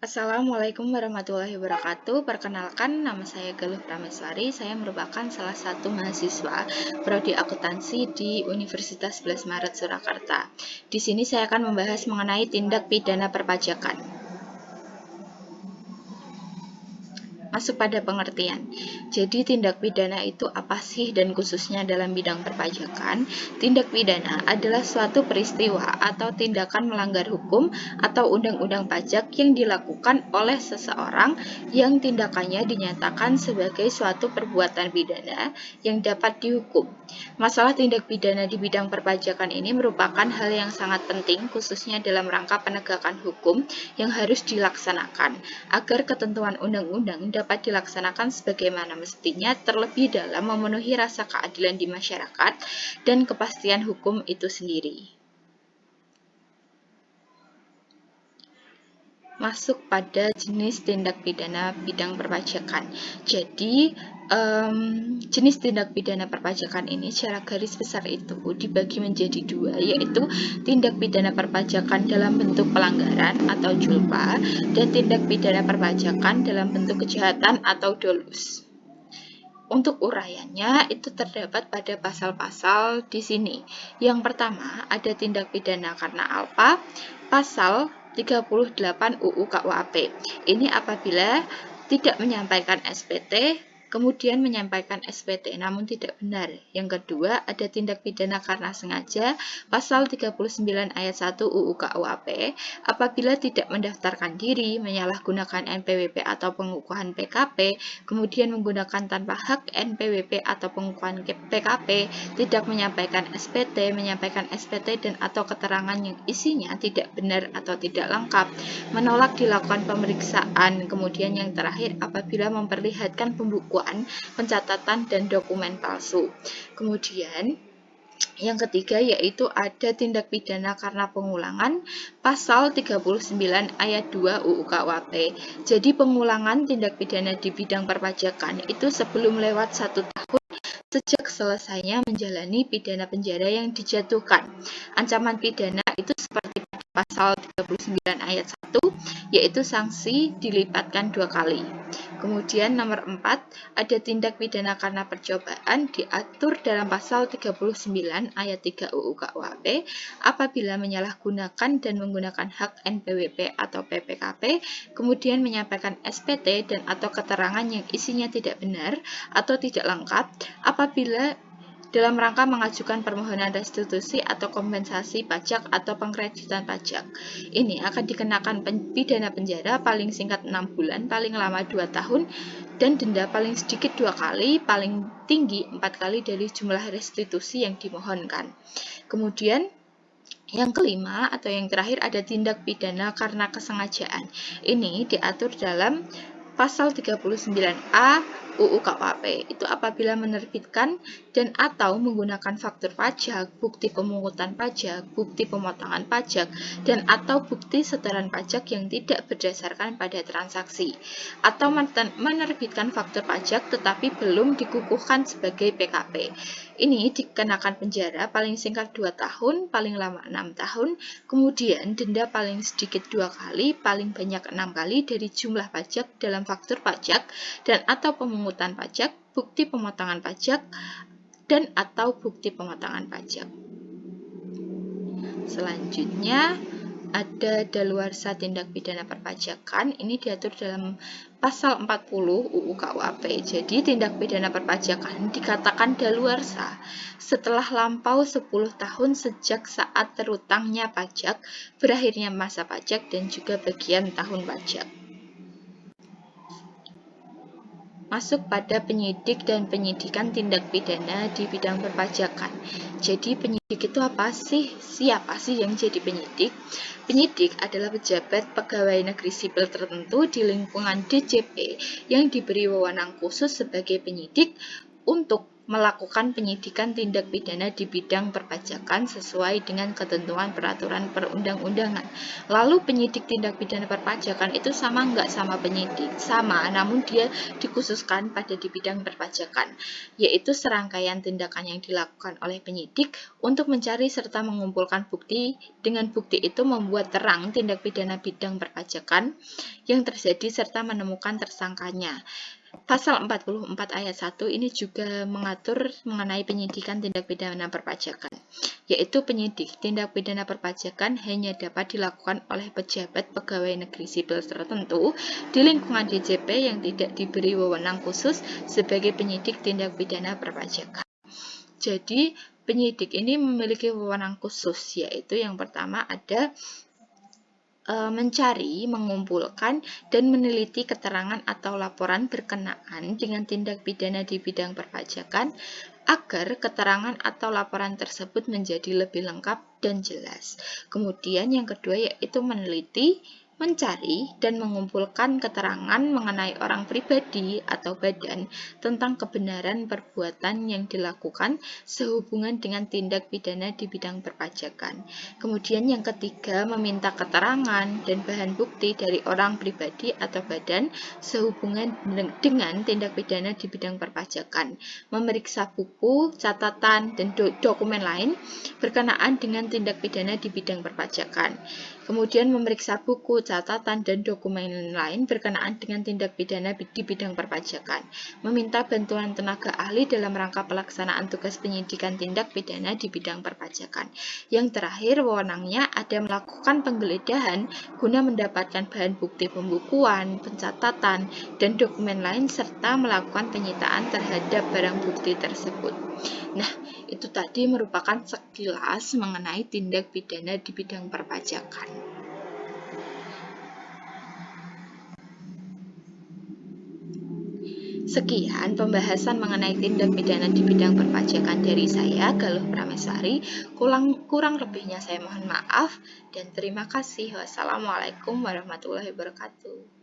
Assalamualaikum warahmatullahi wabarakatuh. Perkenalkan, nama saya Galuh Prameswari. Saya merupakan salah satu mahasiswa Prodi Akuntansi di Universitas 11 Maret Surakarta. Di sini saya akan membahas mengenai tindak pidana perpajakan. Masuk pada pengertian. Jadi tindak pidana itu apa sih, dan khususnya dalam bidang perpajakan? Tindak pidana adalah suatu peristiwa atau tindakan melanggar hukum atau undang-undang pajak yang dilakukan oleh seseorang yang tindakannya dinyatakan sebagai suatu perbuatan pidana yang dapat dihukum. Masalah tindak pidana di bidang perpajakan ini merupakan hal yang sangat penting khususnya dalam rangka penegakan hukum yang harus dilaksanakan agar ketentuan undang-undang dapat dilaksanakan sebagaimana mestinya, terlebih dalam memenuhi rasa keadilan di masyarakat dan kepastian hukum itu sendiri. Masuk pada jenis tindak pidana bidang perpajakan. Jadi, jenis tindak pidana perpajakan ini secara garis besar itu dibagi menjadi dua, yaitu tindak pidana perpajakan dalam bentuk pelanggaran atau julpa dan tindak pidana perpajakan dalam bentuk kejahatan atau dolus. Untuk uraiannya itu terdapat pada pasal-pasal di sini. Yang pertama, ada tindak pidana karena alpa, pasal 38 UU KUHP. Ini apabila tidak menyampaikan SPT, kemudian menyampaikan SPT namun tidak benar. Yang kedua, ada tindak pidana karena sengaja, pasal 39 ayat 1 UU KUHP, apabila tidak mendaftarkan diri, menyalahgunakan NPWP atau pengukuhan PKP, kemudian menggunakan tanpa hak NPWP atau pengukuhan PKP, tidak menyampaikan SPT, menyampaikan SPT dan atau keterangan yang isinya tidak benar atau tidak lengkap, menolak dilakukan pemeriksaan, kemudian yang terakhir apabila memperlihatkan pembukuan, pencatatan, dan dokumen palsu. Kemudian yang ketiga yaitu ada tindak pidana karena pengulangan, pasal 39 ayat 2 UU KUHP. Jadi pengulangan tindak pidana di bidang perpajakan itu sebelum lewat 1 tahun sejak selesainya menjalani pidana penjara yang dijatuhkan. Ancaman pidana itu seperti pada pasal 39 ayat 1, yaitu sanksi dilipatkan 2 kali. Kemudian nomor 4, ada tindak pidana karena percobaan diatur dalam pasal 39 ayat 3 UU KUHP apabila menyalahgunakan dan menggunakan hak NPWP atau PPKP, kemudian menyampaikan SPT dan atau keterangan yang isinya tidak benar atau tidak lengkap apabila dalam rangka mengajukan permohonan restitusi atau kompensasi pajak atau pengkreditan pajak. Ini akan dikenakan pidana penjara paling singkat 6 bulan, paling lama 2 tahun, dan denda paling sedikit 2 kali, paling tinggi 4 kali dari jumlah restitusi yang dimohonkan. Kemudian yang kelima atau yang terakhir ada tindak pidana karena kesengajaan. Ini diatur dalam pasal 39A UU KUHP. Itu apabila menerbitkan dan atau menggunakan faktur pajak, bukti pemungutan pajak, bukti pemotongan pajak, dan atau bukti setoran pajak yang tidak berdasarkan pada transaksi, atau menerbitkan faktur pajak tetapi belum dikukuhkan sebagai PKP. Ini dikenakan penjara paling singkat 2 tahun, paling lama 6 tahun, kemudian denda paling sedikit 2 kali, paling banyak 6 kali dari jumlah pajak dalam faktur pajak dan atau pemungutan pajak, bukti pemotongan pajak, dan atau bukti pemotongan pajak. Selanjutnya ada daluarsa tindak pidana perpajakan. Ini diatur dalam pasal 40 UU KUHP. Jadi tindak pidana perpajakan dikatakan daluarsa setelah lampau 10 tahun sejak saat terutangnya pajak, berakhirnya masa pajak, dan juga bagian tahun pajak. Masuk pada penyidik dan penyidikan tindak pidana di bidang perpajakan. Jadi penyidik itu apa sih? Siapa sih yang jadi penyidik? Penyidik adalah pejabat pegawai negeri sipil tertentu di lingkungan DJP yang diberi wewenang khusus sebagai penyidik untuk melakukan penyidikan tindak pidana di bidang perpajakan sesuai dengan ketentuan peraturan perundang-undangan. Lalu penyidik tindak pidana perpajakan itu sama nggak sama penyidik? Sama, namun dia dikhususkan pada di bidang perpajakan, yaitu serangkaian tindakan yang dilakukan oleh penyidik untuk mencari serta mengumpulkan bukti. Dengan bukti itu membuat terang tindak pidana bidang perpajakan yang terjadi serta menemukan tersangkanya. Pasal 44 ayat 1 ini juga mengatur mengenai penyidikan tindak pidana perpajakan, yaitu penyidik tindak pidana perpajakan hanya dapat dilakukan oleh pejabat pegawai negeri sipil tertentu di lingkungan DJP yang tidak diberi wewenang khusus sebagai penyidik tindak pidana perpajakan. Jadi, penyidik ini memiliki wewenang khusus, yaitu yang pertama ada mencari, mengumpulkan, dan meneliti keterangan atau laporan berkenaan dengan tindak pidana di bidang perpajakan agar keterangan atau laporan tersebut menjadi lebih lengkap dan jelas. Kemudian yang kedua yaitu meneliti, mencari, dan mengumpulkan keterangan mengenai orang pribadi atau badan tentang kebenaran perbuatan yang dilakukan sehubungan dengan tindak pidana di bidang perpajakan. Kemudian yang ketiga, meminta keterangan dan bahan bukti dari orang pribadi atau badan sehubungan dengan tindak pidana di bidang perpajakan, memeriksa buku, catatan, dan dokumen lain berkenaan dengan tindak pidana di bidang perpajakan. Kemudian memeriksa buku, catatan, dan dokumen lain berkenaan dengan tindak pidana di bidang perpajakan. Meminta bantuan tenaga ahli dalam rangka pelaksanaan tugas penyidikan tindak pidana di bidang perpajakan. Yang terakhir, wewenangnya ada melakukan penggeledahan guna mendapatkan bahan bukti pembukuan, pencatatan, dan dokumen lain serta melakukan penyitaan terhadap barang bukti tersebut. Nah, itu tadi merupakan sekilas mengenai tindak pidana di bidang perpajakan. Sekian pembahasan mengenai tindak pidana di bidang perpajakan dari saya, Galuh Prameswari. Kurang lebihnya saya mohon maaf dan terima kasih. Wassalamualaikum warahmatullahi wabarakatuh.